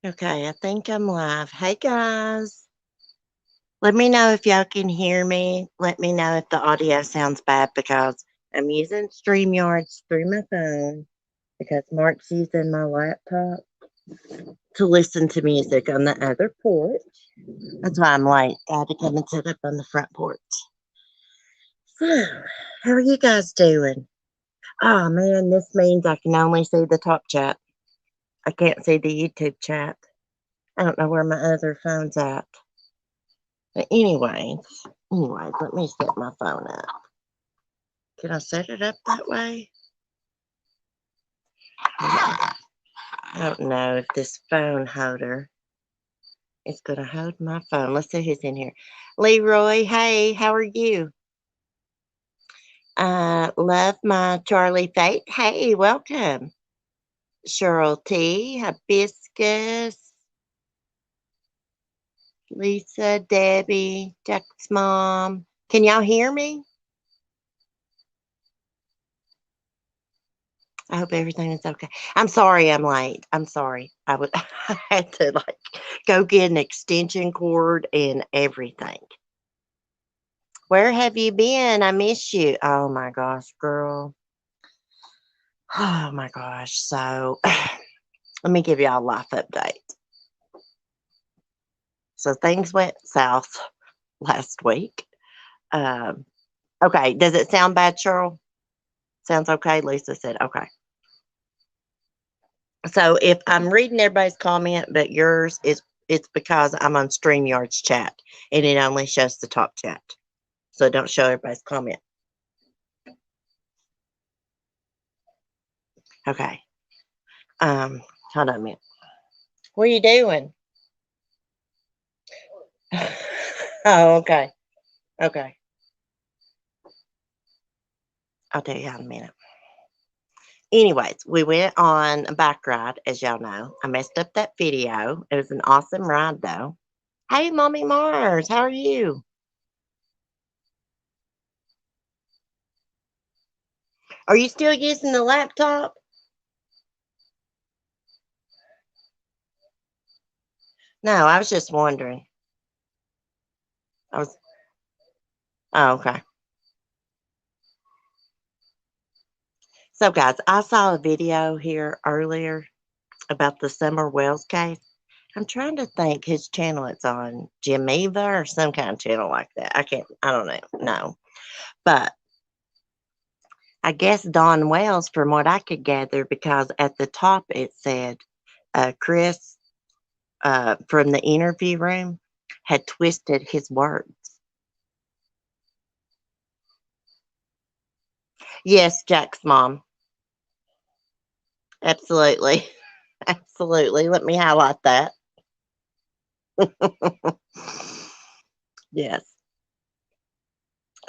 Okay, I think I'm live. Hey guys, let me know if y'all can hear me. Let me know if the audio sounds bad because I'm using StreamYards through my phone because Mark's using my laptop to listen to music on the other porch. That's why I'm late. I had to come and sit up on the front porch. So, how are you guys doing? Oh man, this means I can only see the top chat. I can't see the YouTube chat. I don't know where my other phone's at. But anyways, let me set my phone up. Can I set it up that way? I don't know if this phone holder is going to hold my phone. Let's see who's in here. Leroy, hey, how are you? Love my Charlie Fate. Hey, welcome. Cheryl T, Hibiscus, Lisa, Debbie, Jack's mom. Can y'all hear me? I hope everything is okay. I'm sorry I'm late. I'm sorry. I had to go get an extension cord and everything. Where have you been? I miss you. Oh my gosh, girl. Oh my gosh. So let me give y'all a life update. So things went south last week. Um, okay. Does it sound bad, Cheryl? Sounds okay. Lisa said, okay. So if I'm reading everybody's comment, but yours is it's because I'm on StreamYard's chat and it only shows the top chat. So don't show everybody's comment. Okay. Hold on a minute. What are you doing? Oh, okay. Okay. I'll tell you how in a minute. Anyways, we went on a bike ride, as y'all know. I messed up that video. It was an awesome ride though. Hey Mommy Mars, how are you? Are you still using the laptop? No, I was just wondering. I was oh, okay. So, guys, I saw a video here earlier about the Summer Wells case. I'm trying to think whose channel it's on, Geneva or some kind of channel like that. I don't know. No. But I guess Don Wells, from what I could gather, because at the top it said Chris from the interview room had twisted his words. Yes, Jack's mom. Absolutely. Absolutely. Let me highlight that. Yes.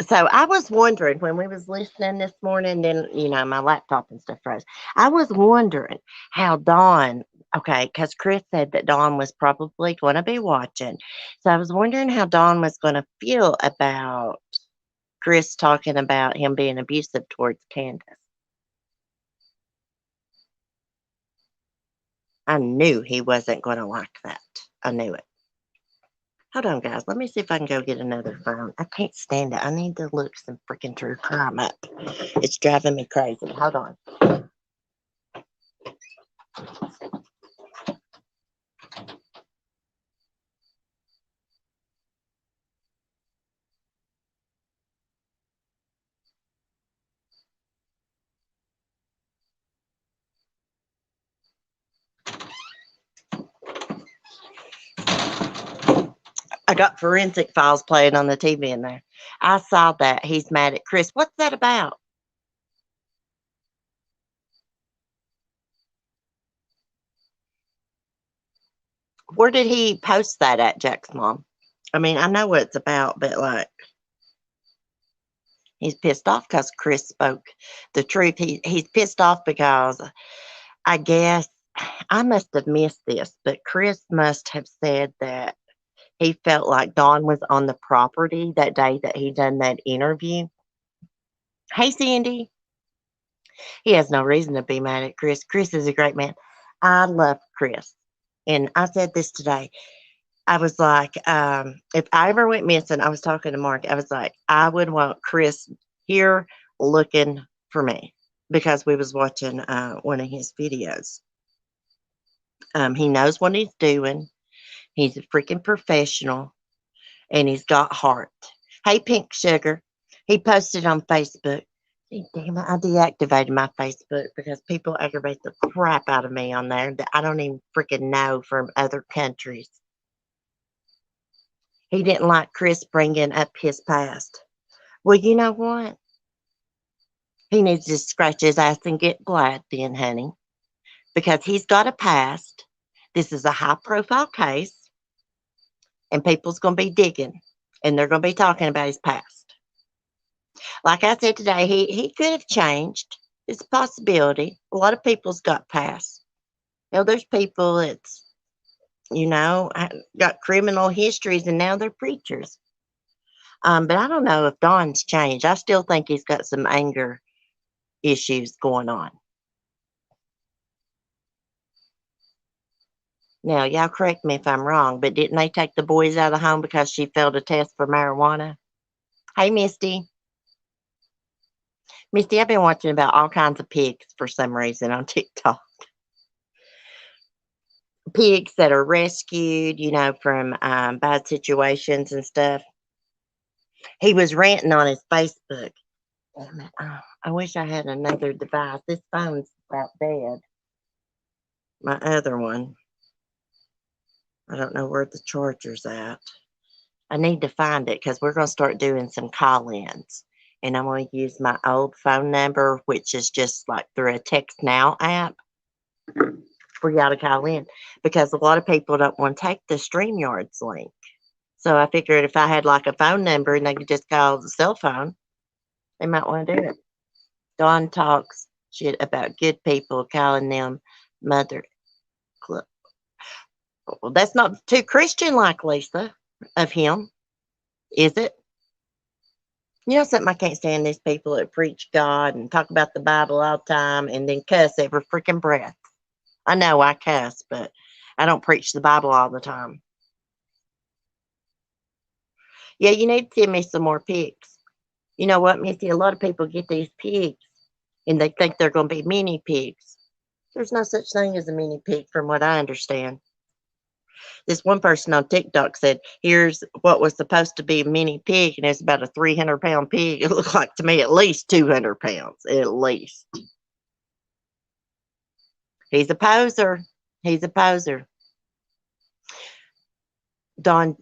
So I was wondering when we was listening this morning, then my laptop and stuff froze. I was wondering how Dawn, okay, because Chris said that Dawn was probably going to be watching. So I was wondering how Dawn was going to feel about Chris talking about him being abusive towards Candace. I knew he wasn't going to like that. I knew it. Hold on, guys. Let me see if I can go get another phone. I can't stand it. I need to look some freaking true crime up. It's driving me crazy. Hold on. I got forensic files playing on the TV in there. I saw that. He's mad at Chris. What's that about? Where did he post that at, Jack's mom? I mean, I know what it's about, but he's pissed off because Chris spoke the truth. He's pissed off because I guess I must have missed this, but Chris must have said that he felt like Dawn was on the property that day that he done that interview. Hey, Cindy. He has no reason to be mad at Chris. Chris is a great man. I love Chris. And I said this today. I was like, if I ever went missing, I was talking to Mark. I was like, I would want Chris here looking for me because we was watching one of his videos. He knows what he's doing. He's a freaking professional, and he's got heart. Hey, Pink Sugar. He posted on Facebook. Damn it, I deactivated my Facebook because people aggravate the crap out of me on there that I don't even freaking know from other countries. He didn't like Chris bringing up his past. Well, you know what? He needs to scratch his ass and get glad then, honey, because he's got a past. This is a high profile case, and people's going to be digging, and they're going to be talking about his past. Like I said today, he could have changed. It's a possibility. A lot of people's got past. There's people that's, got criminal histories, and now they're preachers. But I don't know if Don's changed. I still think he's got some anger issues going on. Now, y'all correct me if I'm wrong, but didn't they take the boys out of the home because she failed a test for marijuana? Hey, Misty. Misty, I've been watching about all kinds of pigs for some reason on TikTok. Pigs that are rescued, from bad situations and stuff. He was ranting on his Facebook. Damn it. Oh, I wish I had another device. This phone's about dead. My other one. I don't know where the charger's at. I need to find it because we're going to start doing some call-ins. And I'm going to use my old phone number, which is just like through a Text Now app for y'all to call in. Because a lot of people don't want to take the StreamYards link. So I figured if I had like a phone number and they could just call the cell phone, they might want to do it. Dawn talks shit about good people calling them mother. Well, that's not too Christian like, Lisa, of him, is it? Something I can't stand these people that preach God and talk about the Bible all the time and then cuss every freaking breath. I know I cuss, but I don't preach the Bible all the time. Yeah, you need to send me some more pigs. You know what, Missy? A lot of people get these pigs and they think they're going to be mini pigs. There's no such thing as a mini pig from what I understand. This one person on TikTok said, here's what was supposed to be a mini pig, and it's about a 300-pound pig. It looked like to me at least 200 pounds, at least. He's a poser. He's a poser. Don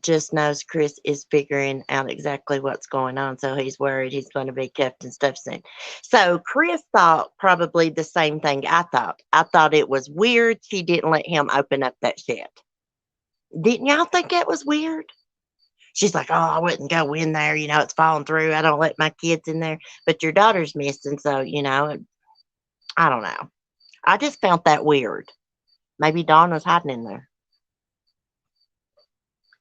just knows Chris is figuring out exactly what's going on, so he's worried he's going to be kept and stuff soon. So Chris thought probably the same thing I thought. I thought it was weird she didn't let him open up that shed. Didn't y'all think that was weird? She's like, oh, I wouldn't go in there. It's falling through. I don't let my kids in there. But your daughter's missing. So, I don't know. I just found that weird. Maybe Dawn was hiding in there.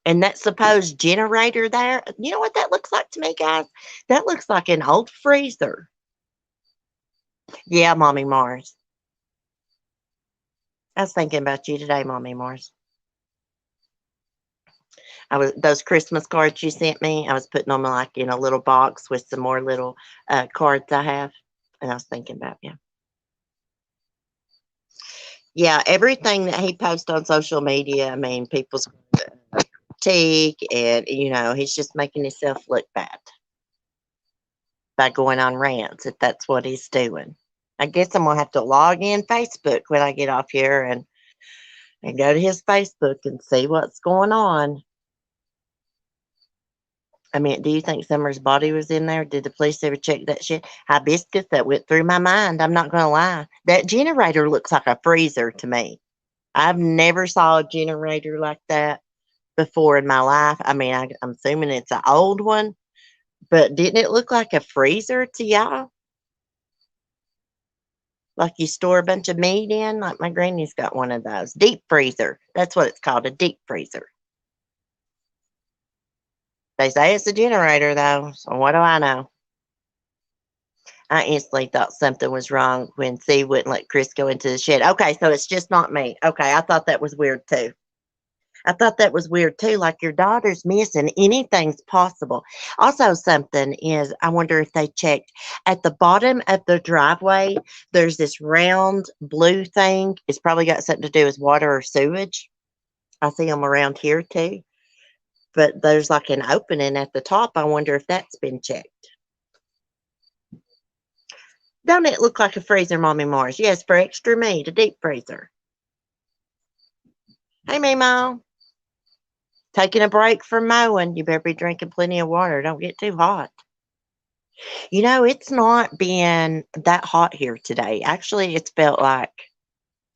And that supposed generator there, you know what that looks like to me, guys? That looks like an old freezer. Yeah, Mommy Mars. I was thinking about you today, Mommy Mars. Those Christmas cards you sent me, I was putting them like in a little box with some more little cards I have. And I was thinking about you. Yeah, everything that he posts on social media, I mean, people's critique, and he's just making himself look bad by going on rants if that's what he's doing. I guess I'm gonna have to log in Facebook when I get off here and go to his Facebook and see what's going on. I mean, do you think Summer's body was in there? Did the police ever check that shit? Hibiscus, that went through my mind. I'm not going to lie. That generator looks like a freezer to me. I've never saw a generator like that before in my life. I mean, I'm assuming it's an old one, but didn't it look like a freezer to y'all? Like you store a bunch of meat in? Like my granny's got one of those. Deep freezer. That's what it's called, a deep freezer. They say it's a generator, though, so what do I know? I instantly thought something was wrong when C wouldn't let Chris go into the shed. Okay, so it's just not me. Okay, I thought that was weird too. I thought that was weird too. Like your daughter's missing. Anything's possible. Also, something is, I wonder if they checked at the bottom of the driveway. There's this round blue thing. It's probably got something to do with water or sewage. I see them around here too. But there's like an opening at the top. I wonder if that's been checked. Don't it look like a freezer, Mommy Mars? Yes, for extra meat, a deep freezer. Hey, Mimo. Taking a break from mowing. You better be drinking plenty of water. Don't get too hot. You know, it's not been that hot here today. Actually, it's felt like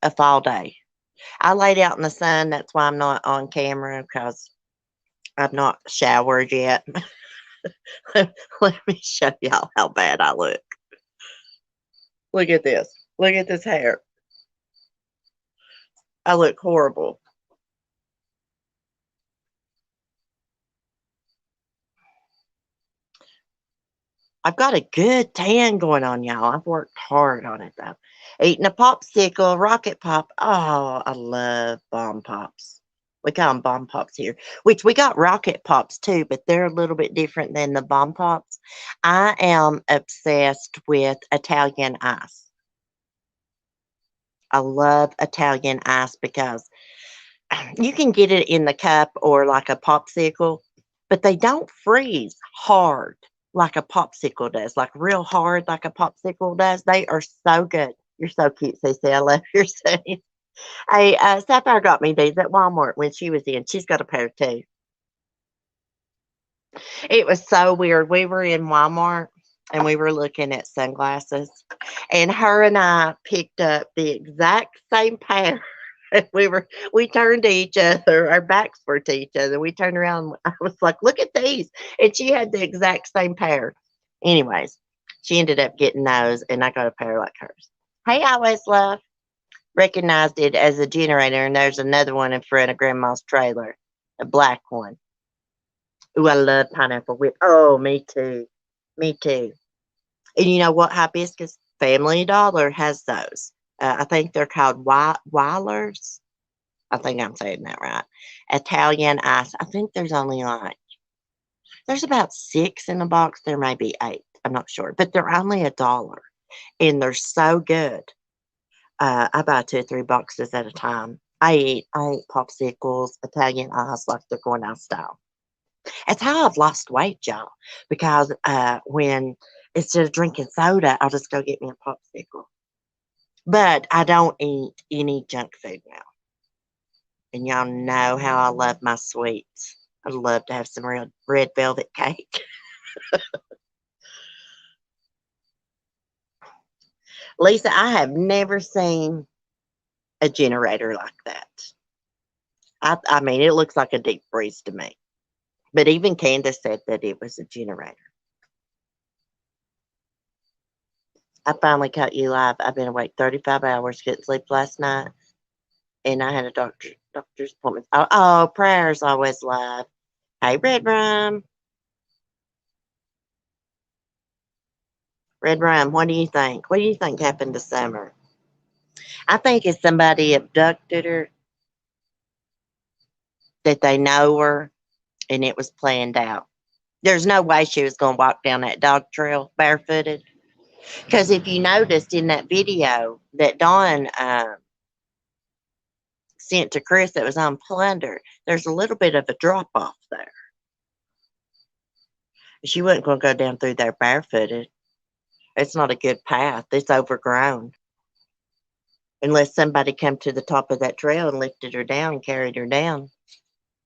a fall day. I laid out in the sun. That's why I'm not on camera because I've not showered yet. Let me show y'all how bad I look. Look at this. Look at this hair. I look horrible. I've got a good tan going on, y'all. I've worked hard on it, though. Eating a popsicle, rocket pop. Oh, I love bomb pops. We call them bomb pops here, which we got rocket pops too, but they're a little bit different than the bomb pops. I am obsessed with Italian ice. I love Italian ice because you can get it in the cup or like a popsicle, but they don't freeze hard like a popsicle does, like real hard like a popsicle does. They are so good. You're so cute, Cece. I love your saying. Hey, Sapphire got me these at Walmart when she was in. She's got a pair too. It was so weird. We were in Walmart and we were looking at sunglasses, and her and I picked up the exact same pair. We turned to each other, our backs were to each other. We turned around. I was like, "Look at these," and she had the exact same pair. Anyways, she ended up getting those, and I got a pair like hers. Hey, always love. Recognized it as a generator, and there's another one in front of Grandma's trailer, a black one. Ooh, I love pineapple whip. Oh, me too. Me too. And you know what? Hibiscus Family Dollar has those. I think they're called Weilers. I think I'm saying that right. Italian ice. I think there's about 6 in the box. There may be 8. I'm not sure, but they're only $1, and they're so good. I buy 2 or 3 boxes at a time. I eat popsicles, Italian ice like they're going out of style. It's how I've lost weight, y'all, because when instead of drinking soda, I'll just go get me a popsicle. But I don't eat any junk food now. And y'all know how I love my sweets. I'd love to have some real red velvet cake. Lisa, I have never seen a generator like that. I mean, it looks like a deep freeze to me. But even Candace said that it was a generator. I finally caught you live. I've been awake 35 hours, couldn't sleep last night, and I had a doctor's appointment. Oh, prayers always live. Hey, Red Rum. Red Rum, what do you think? What do you think happened this summer? I think if somebody abducted her, that they know her, and it was planned out. There's no way she was going to walk down that dog trail barefooted. Because if you noticed in that video that Dawn sent to Chris that was on Plunder, there's a little bit of a drop off there. She wasn't going to go down through there barefooted. It's not a good path. It's overgrown. Unless somebody come to the top of that trail and lifted her down and carried her down.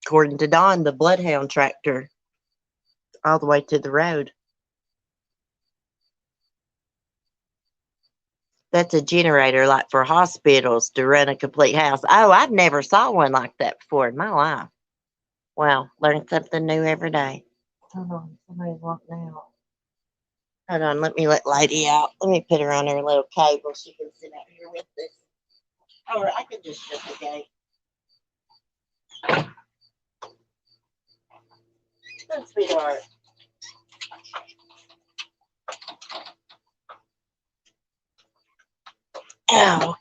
According to Don, the bloodhound tracked her all the way to the road. That's a generator like for hospitals to run a complete house. Oh, I've never saw one like that before in my life. Wow, learn something new every day. Hold on, somebody's walking out. Hold on, let me let Lady out. Let me put her on her little cable. She can sit out here with us. Or I can just shut the gate. Oh, sweetheart. Oh,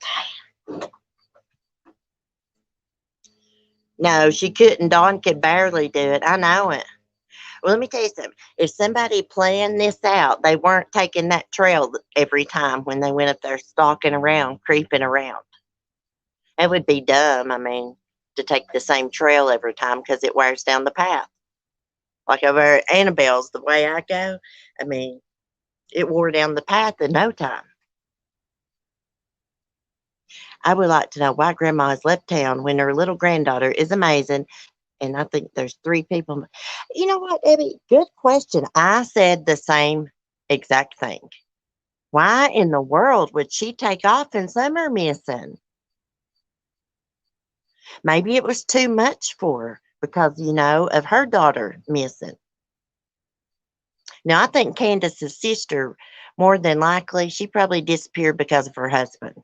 no, she couldn't. Dawn could barely do it. I know it. Well, let me tell you something. If somebody planned this out, they weren't taking that trail every time when they went up there stalking around, creeping around. It would be dumb, I mean, to take the same trail every time because it wears down the path. Like over at Annabelle's, the way I go, I mean, it wore down the path in no time. I would like to know why Grandma has left town when her little granddaughter is amazing. And I think there's three people. You know what, Debbie? Good question. I said the same exact thing. Why in the world would she take off in summer missing? Maybe it was too much for her because, of her daughter missing. Now, I think Candace's sister, more than likely, she probably disappeared because of her husband.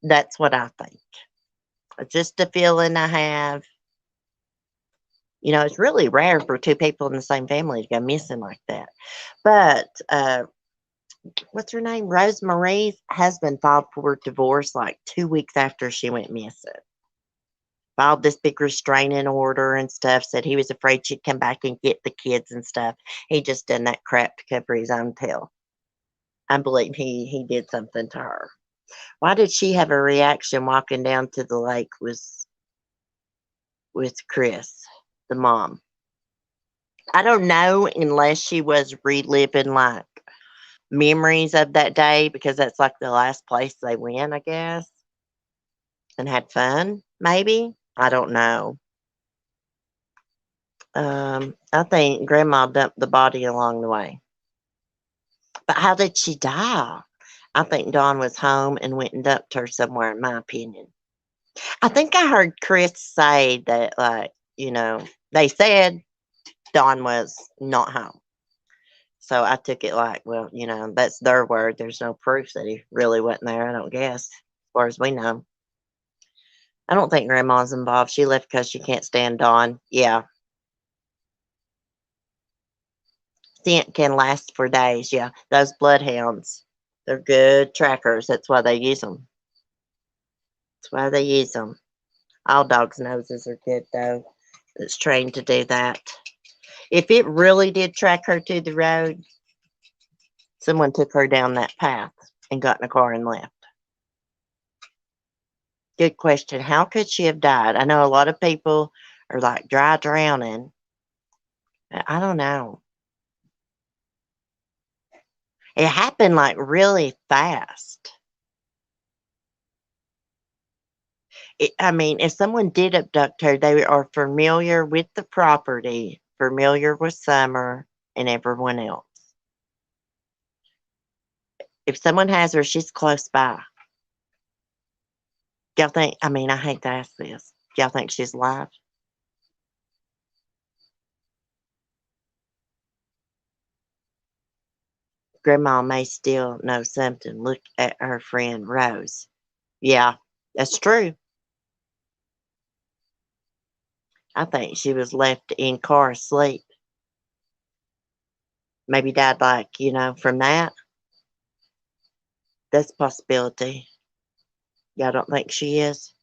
That's what I think. It's just a feeling I have. It's really rare for two people in the same family to go missing like that. But what's her name? Rosemarie's husband filed for divorce like 2 weeks after she went missing. Filed this big restraining order and stuff, said he was afraid she'd come back and get the kids and stuff. He just done that crap to cover his own tail. I believe he did something to her. Why did she have a reaction walking down to the lake with Chris, the mom? I don't know unless she was reliving like memories of that day because that's like the last place they went, I guess, and had fun, maybe. I don't know. I think Grandma dumped the body along the way. But how did she die? I think Dawn was home and went and dumped her somewhere, in my opinion. I think I heard Chris say that, like, they said Dawn was not home. So I took it like, well, that's their word. There's no proof that he really wasn't there, I don't guess, as far as we know. I don't think Grandma's involved. She left because she can't stand Dawn. Yeah. Scent can last for days. Yeah. Those bloodhounds, they're good trackers. That's why they use them. That's why they use them. All dogs' noses are good, though. It's trained to do that. If it really did track her to the road, someone took her down that path and got in a car and left. Good question. How could she have died? I know a lot of people are like dry drowning. I don't know. It happened like really fast. I mean, if someone did abduct her, they are familiar with the property, familiar with Summer and everyone else. If someone has her, she's close by. Y'all think, I mean, I hate to ask this. Y'all think she's alive? Grandma may still know something. Look at her friend Rose. Yeah, that's true. I think she was left in car asleep. Maybe died like, from that. That's a possibility. Y'all don't think she is?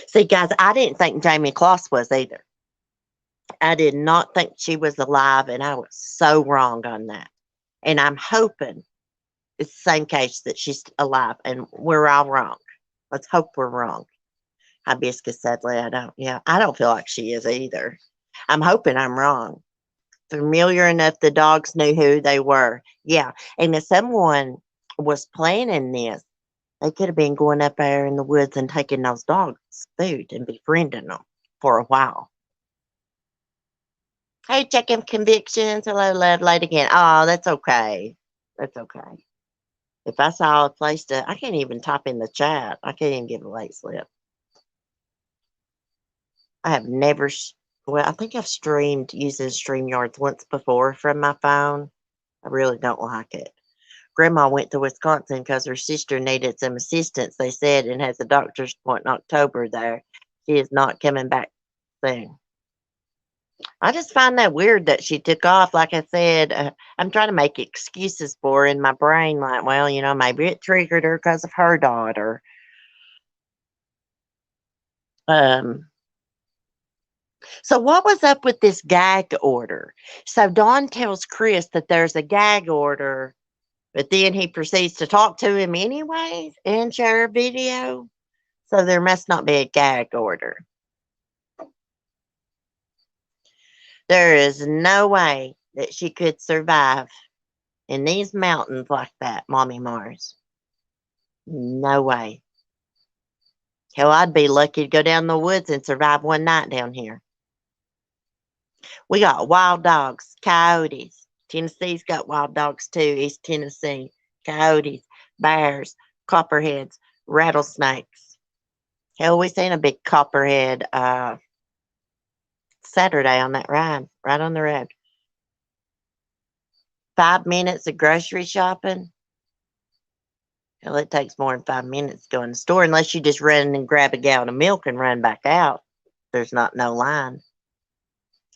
See, guys, I didn't think Jamie Kloss was either. I did not think she was alive, and I was so wrong on that. And I'm hoping it's the same case that she's alive, and we're all wrong. Let's hope we're wrong. Hibiscus, sadly, I don't feel like she is either. I'm hoping I'm wrong. Familiar enough, the dogs knew who they were. Yeah, and if someone was planning this, they could have been going up there in the woods and taking those dogs food and befriending them for a while. Hey, checking convictions. Hello, love, late again. Oh, that's okay. That's okay. If I saw a place I can't even type in the chat. I can't even give a late slip. I have never, well, I think I've streamed using StreamYards once before from my phone. I really don't like it. Grandma went to Wisconsin because her sister needed some assistance, they said, and has a doctor's appointment in October there. She is not coming back soon. I just find that weird that she took off. Like I said, I'm trying to make excuses for her in my brain. Like, well, maybe it triggered her because of her daughter. Um, so what was up with this gag order? So Dawn tells Chris that there's a gag order, but then he proceeds to talk to him anyways and share a video. So there must not be a gag order. There is no way that she could survive in these mountains like that, Mommy Mars. No way. Hell, I'd be lucky to go down the woods and survive one night down here. We got wild dogs, coyotes. Tennessee's got wild dogs too, East Tennessee. Coyotes, bears, copperheads, rattlesnakes. Hell, we seen a big copperhead Saturday on that ride, right on the road. 5 minutes of grocery shopping. Hell, it takes more than 5 minutes to go in the store unless you just run and grab a gallon of milk and run back out. There's not no line.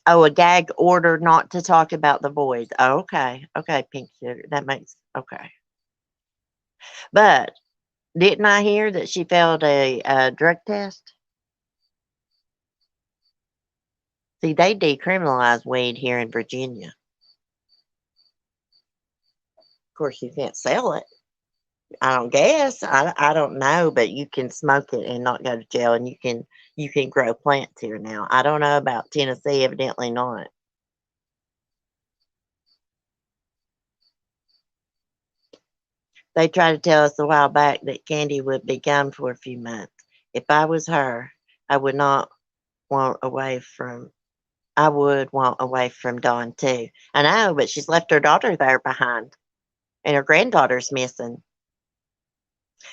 Oh, a gag order not to talk about the boys. Oh, okay. Okay, Pink Sugar. That makes okay. But didn't I hear that she failed a drug test? See, they decriminalized weed here in Virginia. Of course, you can't sell it. I don't guess. I don't know, but you can smoke it and not go to jail, and you can grow plants here now. I don't know about Tennessee. Evidently not. They tried to tell us a while back that Candy would be gone for a few months. If I was her, I would not want away from. I would want away from Dawn too. I know, but she's left her daughter there behind, and her granddaughter's missing.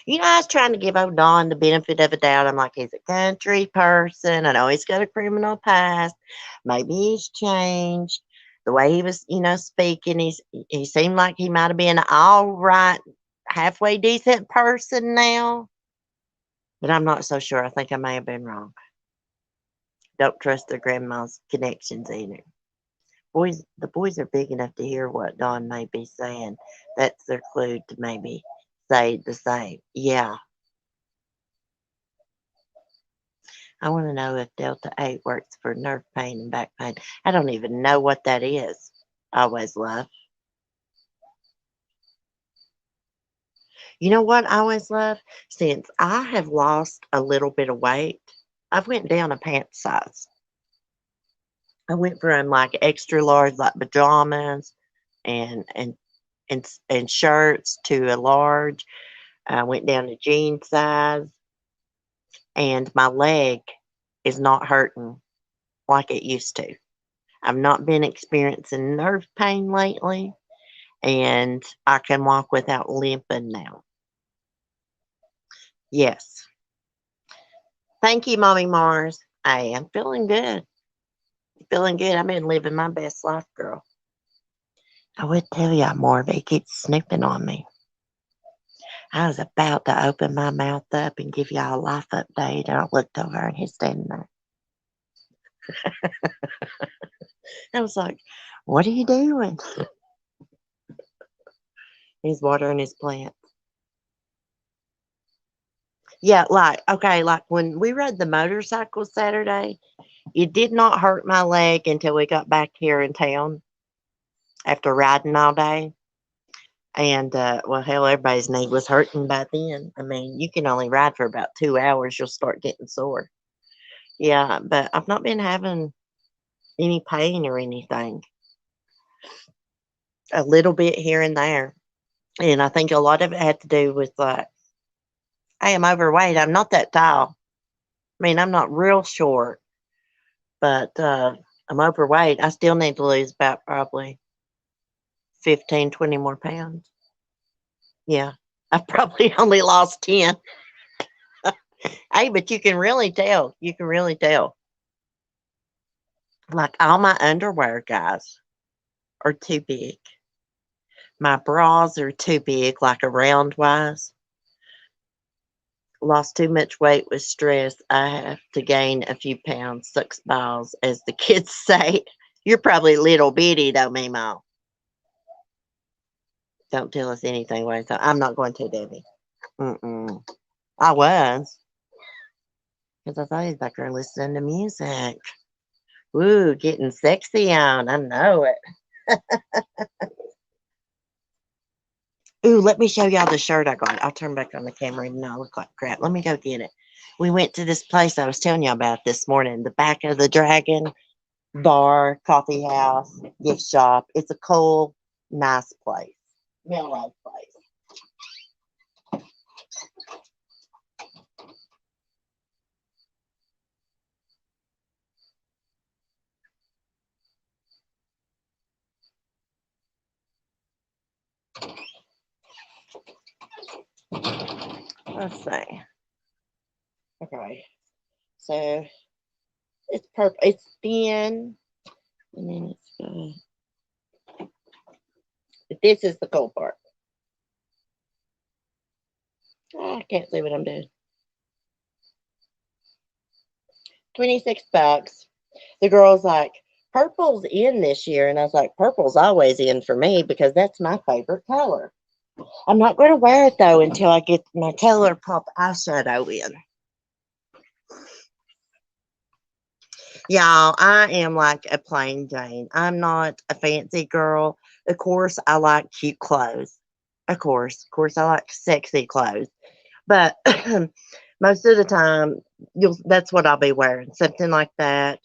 I was trying to give old Don the benefit of a doubt. I'm like, he's a country person. I know he's got a criminal past. Maybe he's changed. The way he was, speaking, he seemed like he might have been an all right, halfway decent person now. But I'm not so sure. I think I may have been wrong. Don't trust their grandma's connections either. The boys are big enough to hear what Don may be saying. That's their clue to maybe say the same. Yeah. I want to know if Delta 8 works for nerve pain and back pain. I don't even know what that is. Always love. You know what I always love? Since I have lost a little bit of weight, I've went down a pant size. I went from like extra large, like pajamas and and and shirts to a large. I went down to jean size, and my leg is not hurting like it used to. I've not been experiencing nerve pain lately, and I can walk without limping now. Yes. Thank you, Mommy Mars. I am feeling good. Feeling good. I've been living my best life, girl. I would tell you more, but he keeps snooping on me. I was about to open my mouth up and give y'all a life update, and I looked over and he's standing there. I was like, what are you doing? He's watering his plant. Yeah, like when we rode the motorcycle Saturday, it did not hurt my leg until we got back here in town after riding all day. And well, hell, everybody's knee was hurting by then. I mean, you can only ride for about 2 hours, you'll start getting sore. Yeah, but I've not been having any pain or anything. A little bit here and there. And I think a lot of it had to do with like, I am overweight. I'm not that tall. I mean, I'm not real short, but I'm overweight. I still need to lose about probably 15, 20 more pounds. Yeah. I've probably only lost 10. Hey, but you can really tell. You can really tell. Like all my underwear, guys, are too big. My bras are too big, like around wise. Lost too much weight with stress. I have to gain a few pounds. Sucks balls, as the kids say. You're probably little bitty though, Mimo. Don't tell us anything. So I'm not going to, Debbie. Mm-mm. I was. Because I thought he was back there listening to music. Woo, getting sexy on. I know it. Ooh, let me show y'all the shirt I got. I'll turn back on the camera even though I look like crap. Let me go get it. We went to this place I was telling y'all about this morning, the Back of the Dragon bar, coffee house, gift shop. It's a cool, nice place. Melrose place. Let's see. Okay. So it's purple. It's thin. And then this is the cool part. Oh, I can't see what I'm doing. 26 bucks. The girl's like, purple's in this year. And I was like, purple's always in for me because that's my favorite color. I'm not going to wear it though until I get my ColourPop eyeshadow in. Y'all, I am like a plain Jane. I'm not a fancy girl. Of course, I like cute clothes. Of course, I like sexy clothes. But most of the time, that's what I'll be wearing. Something like that.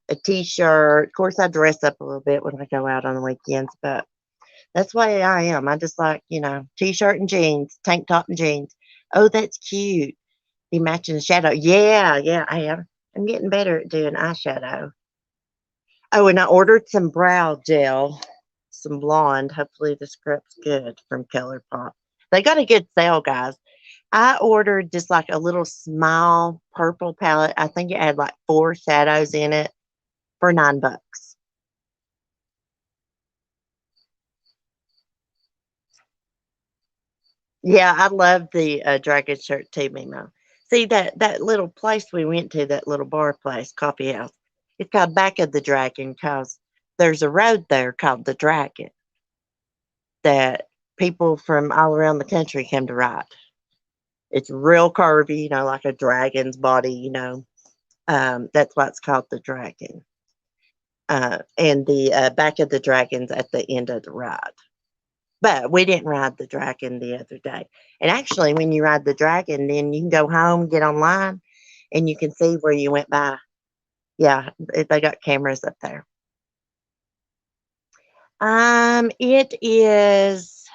A t-shirt. Of course, I dress up a little bit when I go out on the weekends, but that's why I am. I just like, t-shirt and jeans, tank top and jeans. Oh, that's cute. Be matching the shadow. Yeah, I am. I'm getting better at doing eyeshadow. Oh, and I ordered some brow gel, some blonde. Hopefully the script's good from ColourPop. They got a good sale, guys. I ordered just like a little small purple palette. I think it had like 4 shadows in it for $9. Yeah, I love the dragon shirt too, Mimo. See that little place we went to, that little bar place, coffee house. It's called Back of the Dragon because there's a road there called the Dragon that people from all around the country come to ride. It's real curvy, like a dragon's body. That's why it's called the Dragon. And the Back of the Dragon's at the end of the ride. But we didn't ride the dragon the other day. And actually, when you ride the dragon, then you can go home, get online, and you can see where you went by. Yeah, they got cameras up there. It is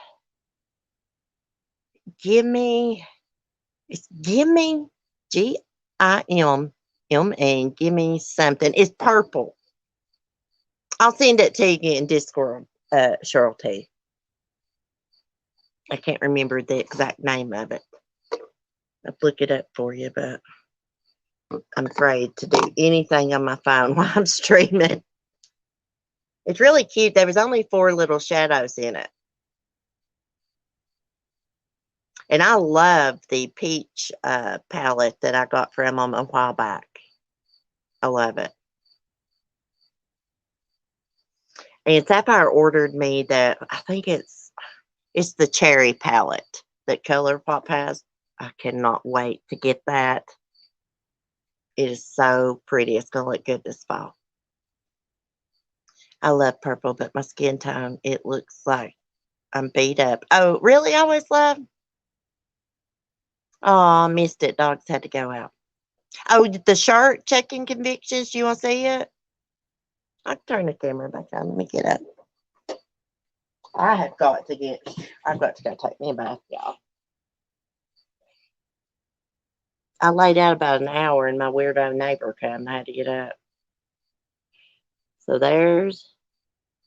gimme. It's gimme, GIMME. Gimme something. It's purple. I'll send it to you in Discord, Cheryl T. I can't remember the exact name of it. I'll look it up for you, but I'm afraid to do anything on my phone while I'm streaming. It's really cute. There was only 4 little shadows in it. And I love the peach palette that I got from them a while back. I love it. And Sapphire ordered me I think it's the cherry palette that ColourPop has. I cannot wait to get that. It is so pretty. It's going to look good this fall. I love purple, but my skin tone, it looks like I'm beat up. Oh, really? I always love. Oh, I missed it. Dogs had to go out. Oh, the shirt, checking convictions. You want to see it? I'll turn the camera back on. Let me get up. I've got to go take me a bath, y'all. I laid out about an hour and my weirdo neighbor came and I had to get up. So there's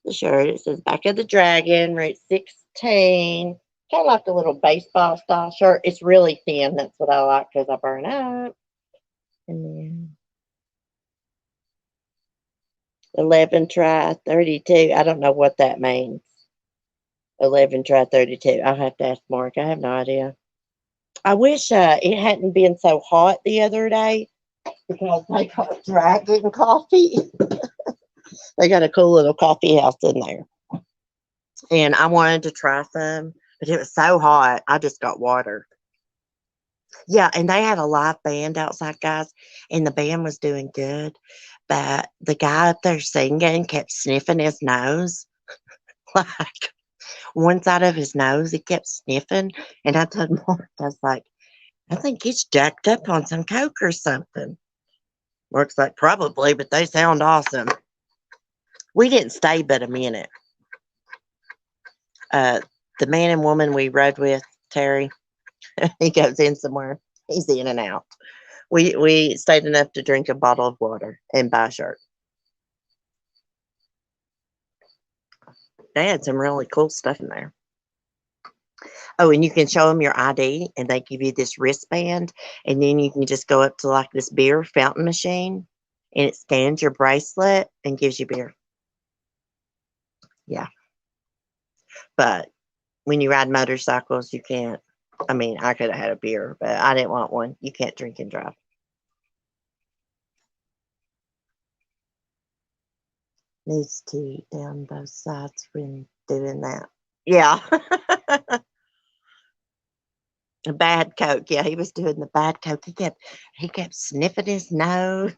the shirt. It says Back of the Dragon, rate 16. Kind of like a little baseball style shirt. It's really thin. That's what I like because I burn up. And then 11 try 32. I don't know what that means. 11 try 32. I'll have to ask Mark. I have no idea. I wish it hadn't been so hot the other day because they got dragon coffee. They got a cool little coffee house in there. And I wanted to try some, but it was so hot. I just got water. Yeah, and they had a live band outside, guys, and the band was doing good. But the guy up there singing kept sniffing his nose. Like one side of his nose, he kept sniffing. And I told Mark, I was like, I think he's jacked up on some coke or something. Mark's like, probably, but they sound awesome. We didn't stay but a minute. Uh, the man and woman we rode with, Terry, he goes in somewhere. He's in and out. We stayed enough to drink a bottle of water and buy a shirt. They had some really cool stuff in there. Oh, and you can show them your ID, and they give you this wristband, and then you can just go up to like this beer fountain machine, and it scans your bracelet and gives you beer. Yeah, but when you ride motorcycles, you can't. I mean, I could have had a beer, but I didn't want one. You can't drink and drive. Needs to eat down both sides when doing that. Yeah. A bad coke. Yeah, he was doing the bad coke. He kept sniffing his nose.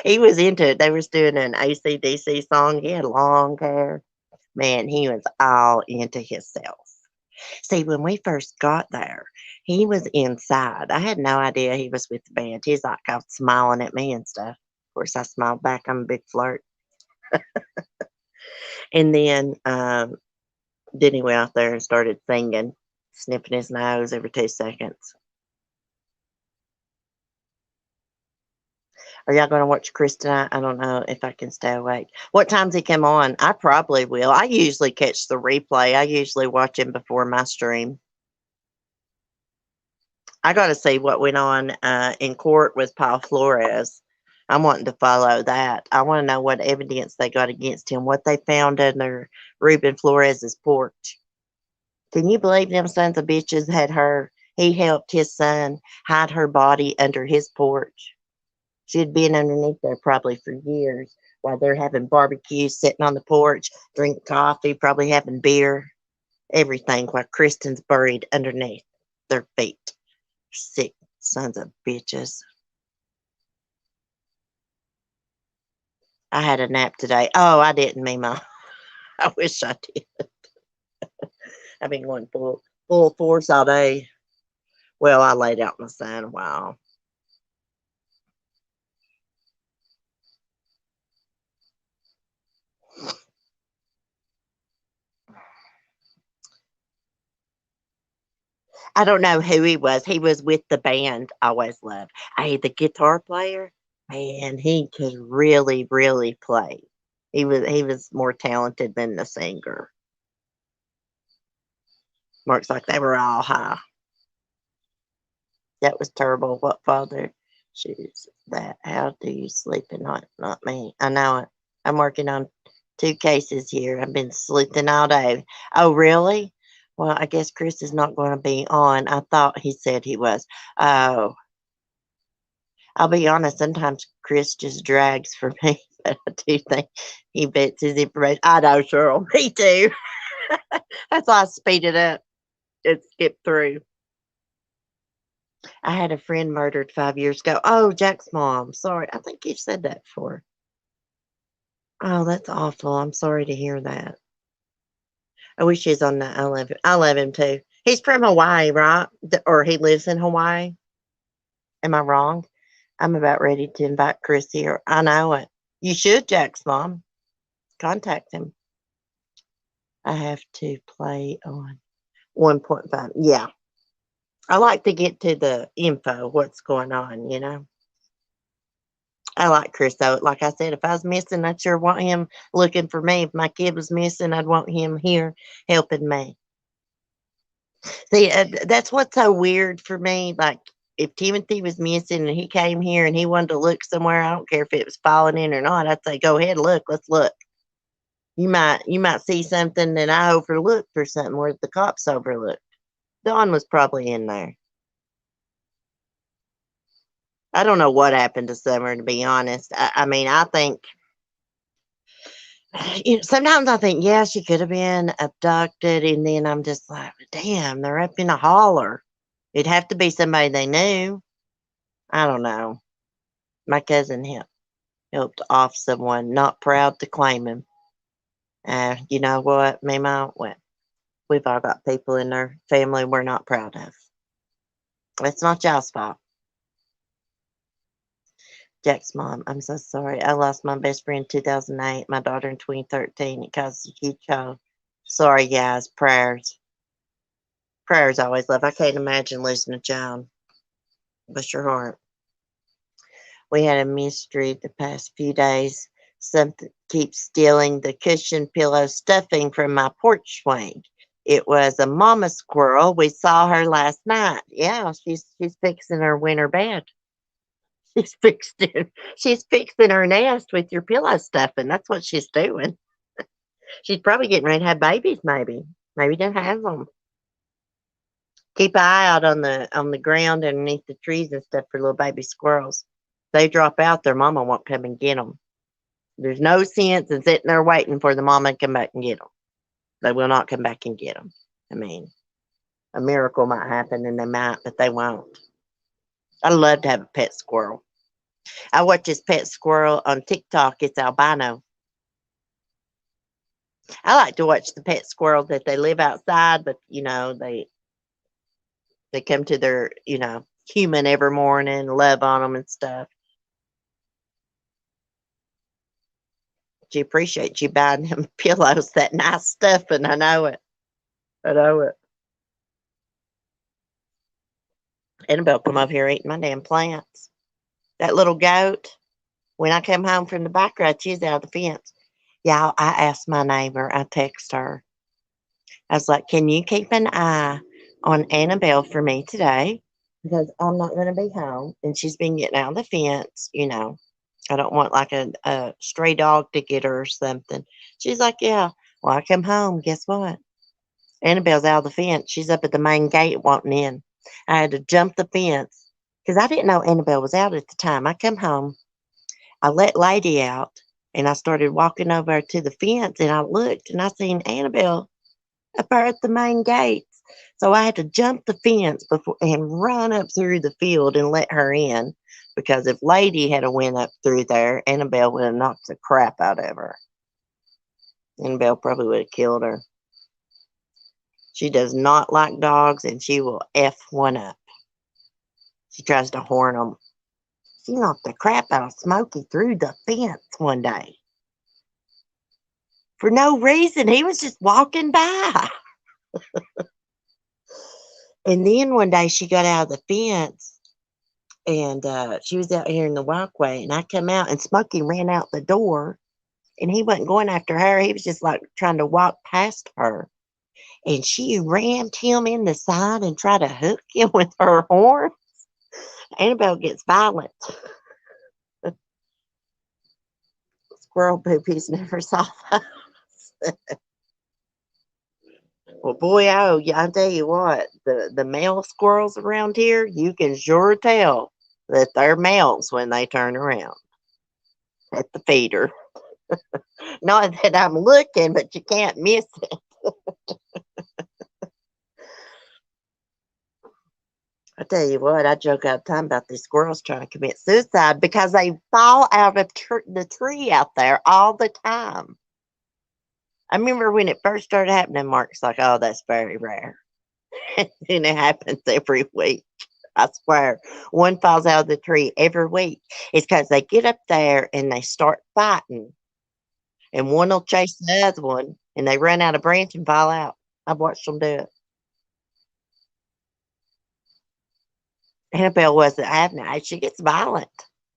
He was into it. They was doing an AC/DC song. He had long hair. Man, he was all into himself. See, when we first got there, he was inside. I had no idea he was with the band. He's like out smiling at me and stuff. Of course, I smiled back. I'm a big flirt. And then he went out there and started singing, sniffing his nose every 2 seconds. Are y'all going to watch Chris tonight? I don't know if I can stay awake. What time's he come on? I probably will. I usually catch the replay. I usually watch him before my stream. I got to see what went on in court with Paul Flores. I'm wanting to follow that. I want to know what evidence they got against him, what they found under Ruben Flores's porch. Can you believe them sons of bitches had her? He helped his son hide her body under his porch. She'd been underneath there probably for years while they're having barbecue, sitting on the porch, drinking coffee, probably having beer, everything while Kristen's buried underneath their feet. Sick sons of bitches. I had a nap today. Oh, I didn't, Mima. I wish I did. I've been going full force all day. Well, I laid out in the sun a while. I don't know who he was. He was with the band I always loved. Hey, the guitar player, man, he could really, really play. He was more talented than the singer. Mark's like they were all high. That was terrible. What father choose that? How do you sleep at night? Not me. I know it. I'm working on 2 cases here. I've been sleeping all day. Oh, really? Well, I guess Chris is not going to be on. I thought he said he was. Oh, I'll be honest. Sometimes Chris just drags for me, but I do think he bets his information. I know, Cheryl. Me too. That's why I speed it up and skip through. I had a friend murdered 5 years ago. Oh, Jack's mom. Sorry. I think you've said that before. Oh, that's awful. I'm sorry to hear that. I wish he's on the. I love him too. He's from Hawaii, right? Or he lives in Hawaii. Am I wrong? I'm about ready to invite Chris here. I know it. You should, Jack's mom. Contact him. I have to play on 1.5. Yeah. I like to get to the info, what's going on. I like Chris though. Like I said, if I was missing, I'd sure want him looking for me. If my kid was missing, I'd want him here helping me. See, that's what's so weird for me. Like, if Timothy was missing and he came here and he wanted to look somewhere, I don't care if it was falling in or not. I'd say, go ahead, look. Let's look. You might see something that I overlooked or something where the cops overlooked. Dawn was probably in there. I don't know what happened to Summer, to be honest. I mean, I think, sometimes I think, yeah, she could have been abducted. And then I'm just like, damn, they're up in a holler. It'd have to be somebody they knew. I don't know. My cousin helped off someone, not proud to claim him. You know what, Mima? Well, we've all got people in our family we're not proud of. It's not y'all's fault. Jack's mom, I'm so sorry. I lost my best friend in 2008, my daughter in 2013. It caused a huge child. Sorry, guys. Prayers. Prayers always love. I can't imagine losing a child. Bless your heart. We had a mystery the past few days. Something keeps stealing the cushion pillow stuffing from my porch swing. It was a mama squirrel. We saw her last night. Yeah, she's fixing her winter bed. She's fixing her nest with your pillow stuffing. That's what she's doing. She's probably getting ready to have babies. Maybe to have them. Keep an eye out on the ground underneath the trees and stuff for little baby squirrels. If they drop out, their mama won't come and get them. There's no sense in sitting there waiting for the mama to come back and get them. They will not come back and get them. I mean, a miracle might happen and they might, but they won't. I'd love to have a pet squirrel. I watch this pet squirrel on TikTok. It's albino. I like to watch the pet squirrels that they live outside, but they come to their human every morning, love on them and stuff. She appreciates you buying them pillows, that nice stuff, and I know it. I know it. Annabelle come over here eating my damn plants. That little goat, when I come home from the bike ride, she's out of the fence. Y'all, I asked my neighbor, I text her. I was like, can you keep an eye on Annabelle for me today? Because I'm not going to be home. And she's been getting out of the fence. I don't want like a stray dog to get her or something. She's like, yeah. Well, I come home. Guess what? Annabelle's out of the fence. She's up at the main gate wanting in. I had to jump the fence because I didn't know Annabelle was out at the time. I come home. I let Lady out and I started walking over to the fence and I looked and I seen Annabelle up there at the main gate. So I had to jump the fence before and run up through the field and let her in because if Lady had a went up through there, Annabelle would have knocked the crap out of her. Annabelle probably would have killed her. She does not like dogs and she will F one up. She tries to horn them. She knocked the crap out of Smokey through the fence one day. For no reason. He was just walking by. And then one day she got out of the fence and she was out here in the walkway. And I come out and Smokey ran out the door. And he wasn't going after her. He was just like trying to walk past her. And she rammed him in the side and tried to hook him with her horn. Annabelle gets violent. Squirrel poopies never saw that. Well, boy, oh, yeah, I tell you what, the male squirrels around here, you can sure tell that they're males when they turn around at the feeder. Not that I'm looking, but you can't miss it. I tell you what, I joke all the time about these squirrels trying to commit suicide because they fall out of the tree out there all the time. I remember when it first started happening, Mark's like, oh, that's very rare. And it happens every week. I swear. One falls out of the tree every week. It's because they get up there and they start fighting. And one will chase the other one and they run out of branch and fall out. I've watched them do it. Annabelle wasn't having it. She gets violent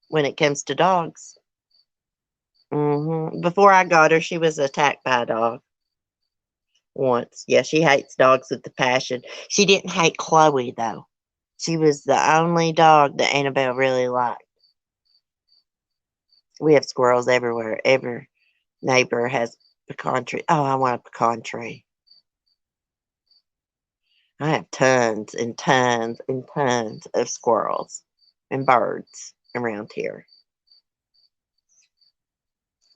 when it comes to dogs. Before I got her, she was attacked by a dog once. Yeah, she hates dogs with the passion. She didn't hate Chloe, though. She was the only dog that Annabelle really liked. We have squirrels everywhere. Every neighbor has pecan tree. Oh, I want a pecan tree. I have tons and tons and tons of squirrels. and birds around here.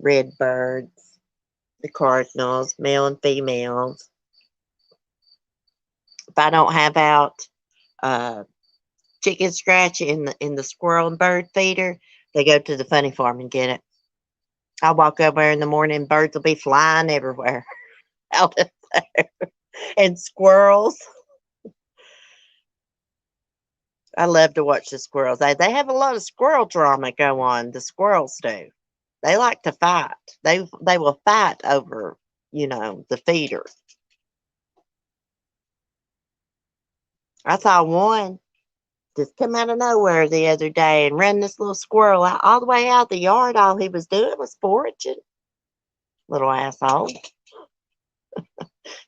Red birds, the cardinals, male and females. If I don't have out chicken scratch in the squirrel and bird feeder, they go to the funny farm and get it. I walk over there in the morning, birds will be flying everywhere out of there. And squirrels. I love to watch the squirrels. They have a lot of squirrel drama go on. The squirrels do. They like to fight. They will fight over, the feeder. I saw one just come out of nowhere the other day and run this little squirrel out all the way out the yard. All he was doing was foraging. Little asshole.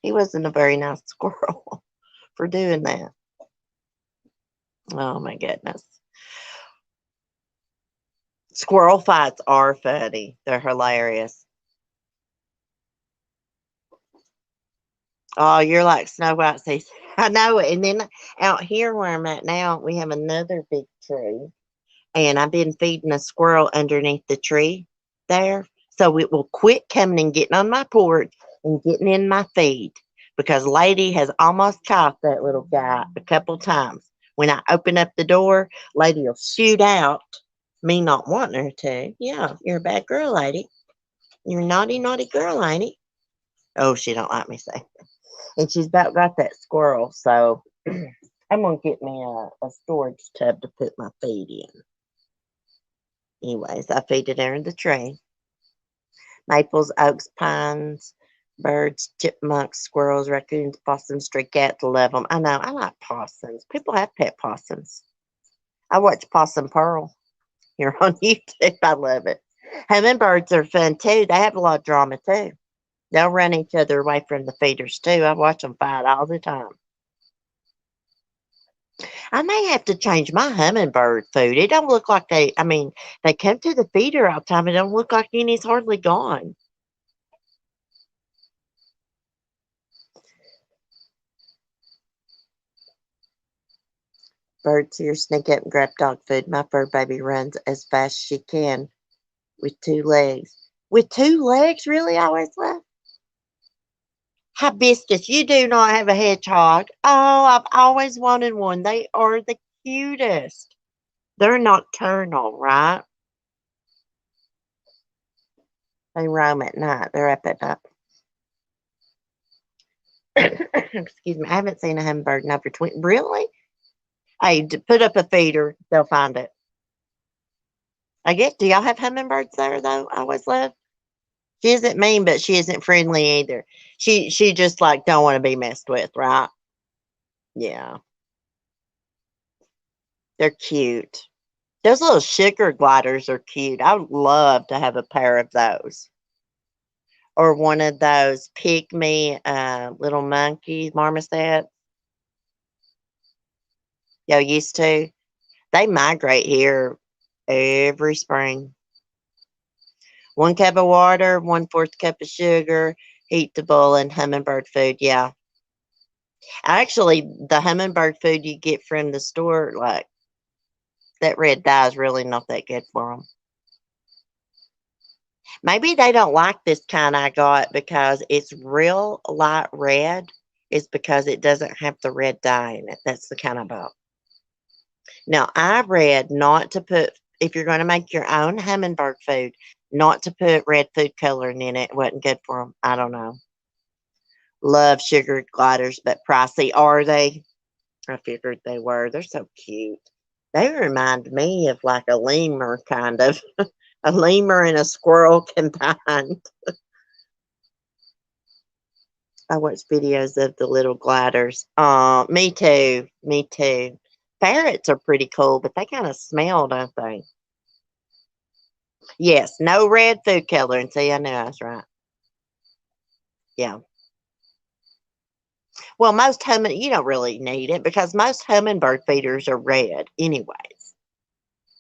He wasn't a very nice squirrel for doing that. Oh my goodness. Squirrel fights are funny. They're hilarious. Oh, you're like Snow White says. I know it. And then out here where I'm at now, we have another big tree. And I've been feeding a squirrel underneath the tree there. So it will quit coming and getting on my porch and getting in my feed. Because Lady has almost caught that little guy a couple times. When I open up the door, Lady will shoot out, me not wanting her to. Yeah, you're a bad girl, Lady. You're a naughty, naughty girl, Lady. Oh, she don't like me saying that. And she's about got that squirrel, so I'm going to get me a storage tub to put my feed in. Anyways, I feed it there in the tray. Maples, oaks, pines, birds, chipmunks, squirrels, raccoons, possums, stray cats, love them. I know, I like possums. People have pet possums. I watch Possum Pearl here on YouTube. I love it. Hummingbirds are fun too. They have a lot of drama too. They'll run each other away from the feeders too. I watch them fight all the time. I may have to change my hummingbird food. It don't look like they come to the feeder all the time. It don't look like any's hardly gone. Birds here sneak up and grab dog food. My fur baby runs as fast as she can with 2 legs. With 2 legs? Really? I always laugh. Hibiscus, you do not have a hedgehog. Oh, I've always wanted one. They are the cutest. They're nocturnal, right? They roam at night. They're up at night. Excuse me. I haven't seen a hummingbird in over 20. Really? Hey, put up a feeder. They'll find it. I guess. Do y'all have hummingbirds there, though? I always love. She isn't mean, but she isn't friendly either. She just like don't want to be messed with, right? Yeah. They're cute. Those little sugar gliders are cute. I would love to have a pair of those. Or one of those pygmy little monkeys, marmosets. Y'all used to. They migrate here every spring. 1 cup of water, 1/4 cup of sugar, heat to boil, and hummingbird food. Yeah. Actually, the hummingbird food you get from the store, like that red dye is really not that good for them. Maybe they don't like this kind I got because it's real light red. It's because it doesn't have the red dye in it. That's the kind I bought. Now, I read not to put, if you're going to make your own hummingbird food, not to put red food coloring in it. It wasn't good for them. I don't know. Love sugar gliders, but pricey. Are they? I figured they were. They're so cute. They remind me of like a lemur, kind of. A lemur and a squirrel combined. I watch videos of the little gliders. Me too. Me too. Parrots are pretty cool, but they kind of smell, don't they? Yes, no red food coloring. See, I know that's right. Yeah. Well, you don't really need it because most hummingbird feeders are red anyways.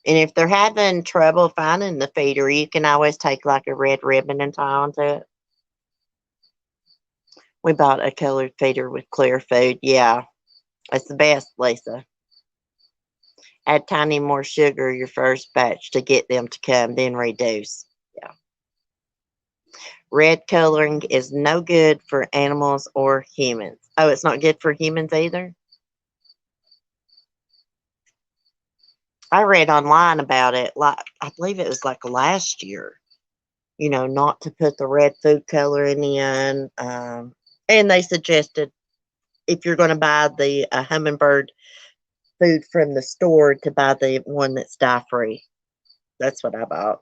And if they're having trouble finding the feeder, you can always take like a red ribbon and tie onto it. We bought a colored feeder with clear food. Yeah, it's the best, Lisa. Add tiny more sugar your first batch to get them to come, then reduce. Yeah. Red coloring is no good for animals or humans. Oh, it's not good for humans either? I read online about it, like I believe it was like last year, not to put the red food coloring in. And they suggested if you're going to buy the hummingbird food from the store to buy the one that's dye free. That's what I bought.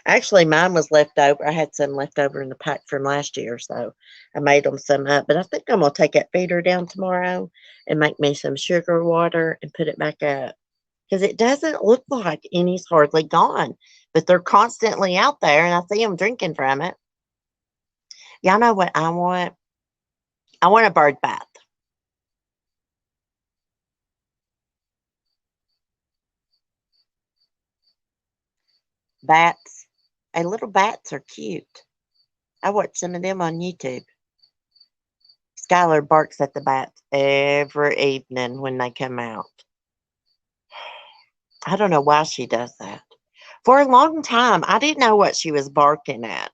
Actually, mine was left over. I had some left over in the pack from last year, so I made them some up. But I think I'm gonna take that feeder down tomorrow and make me some sugar water and put it back up because it doesn't look like any's hardly gone, but they're constantly out there, and I see them drinking from it. Y'all know what I want? I want a bird bath. Bats. And little bats are cute. I watch some of them on YouTube. Skylar barks at the bats every evening when they come out. I don't know why she does that. For a long time, I didn't know what she was barking at.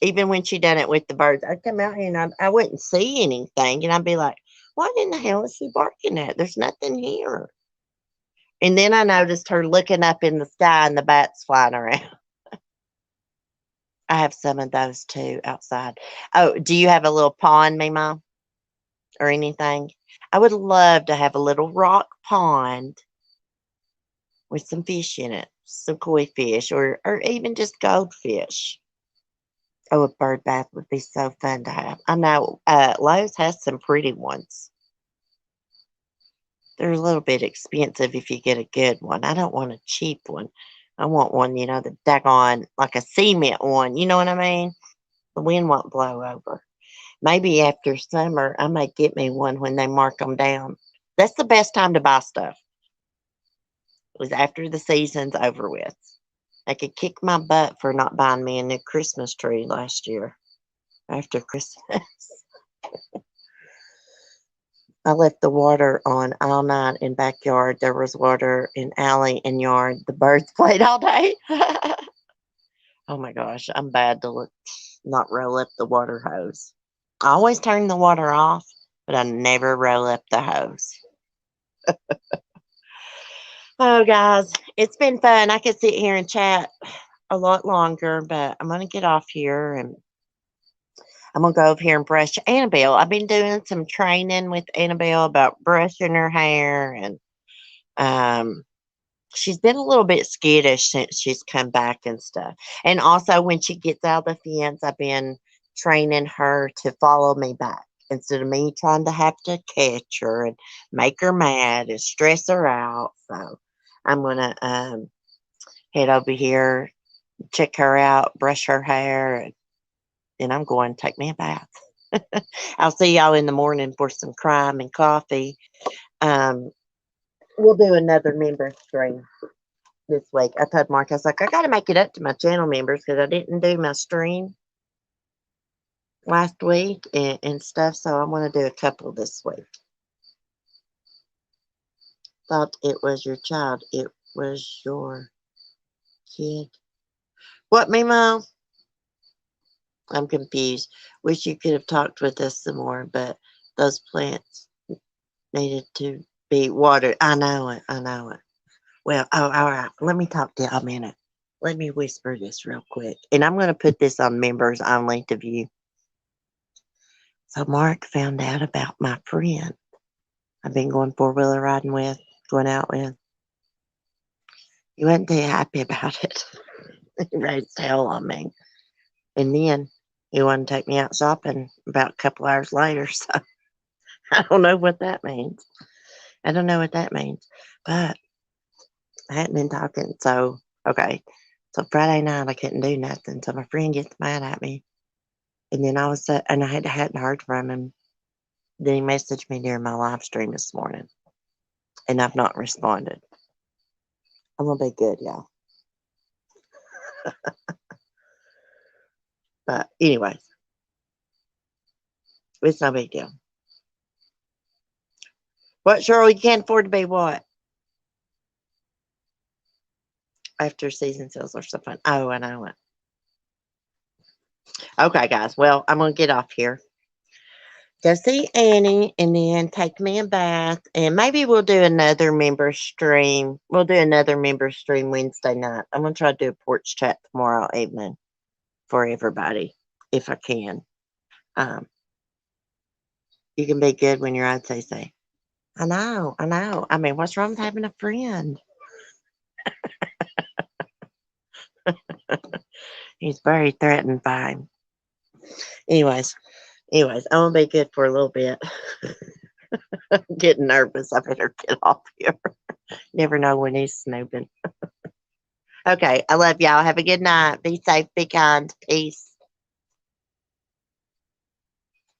Even when she done it with the birds, I'd come out here and I wouldn't see anything, and I'd be like, "What in the hell is she barking at? There's nothing here." And then I noticed her looking up in the sky and the bats flying around. I have some of those too outside. Oh, do you have a little pond, Mima, or anything? I would love to have a little rock pond with some fish in it, some koi fish, or even just goldfish. Oh, a bird bath would be so fun to have. I know Lowe's has some pretty ones. They're a little bit expensive if you get a good one. I don't want a cheap one. I want one, the daggone, like a cement one. You know what I mean? The wind won't blow over. Maybe after summer, I may get me one when they mark them down. That's the best time to buy stuff. It was after the season's over with. I could kick my butt for not buying me a new Christmas tree last year after Christmas. I left the water on all night in backyard. There was water in alley and yard. The birds played all day. Oh my gosh, I'm bad to not roll up the water hose. I always turn the water off, but I never roll up the hose. Oh, guys, it's been fun. I could sit here and chat a lot longer, but I'm going to get off here and I'm going to go over here and brush Annabelle. I've been doing some training with Annabelle about brushing her hair, and um, she's been a little bit skittish since she's come back and stuff. And also, when she gets out of the fence, I've been training her to follow me back instead of me trying to have to catch her and make her mad and stress her out. So I'm going to head over here, check her out, brush her hair, and then I'm going to take me a bath. I'll see y'all in the morning for some crime and coffee. Um, we'll do another member stream this week. I told Mark, I was like, I got to make it up to my channel members because I didn't do my stream last week and stuff. So I'm going to do a couple this week. Thought it was your child. It was your kid. What, me, Mom? I'm confused. Wish you could have talked with us some more, but those plants needed to be watered. I know it. I know it. Well, oh, all right. Let me talk to you a minute. Let me whisper this real quick. And I'm going to put this on members only to view. So Mark found out about my friend I've been going four-wheeler riding with, going out with. He wasn't too happy about it. He raised hell on me. And then he wanted to take me out shopping about a couple hours later. So I don't know what that means. I don't know what that means. But I hadn't been talking. So, okay. So Friday night, I couldn't do nothing. So my friend gets mad at me. And then and I hadn't heard from him. Then he messaged me during my live stream this morning. And I've not responded. I'm going to be good, y'all. But anyways, it's no big deal. What, Cheryl? You can't afford to be what? after season sales are so fun. Oh, I know it. Okay, guys. Well, I'm gonna get off here. Go see Annie and then take me a bath. And maybe we'll do another member stream. We'll do another member stream Wednesday night. I'm going to try to do a porch chat tomorrow evening for everybody if I can. Um, you can be good when you're on CC. I know. I know. I mean, what's wrong with having a friend? He's very threatened by him. Anyways, I'm going to be good for a little bit. I'm getting nervous. I better get off here. Never know when he's snooping. Okay. I love y'all. Have a good night. Be safe. Be kind. Peace.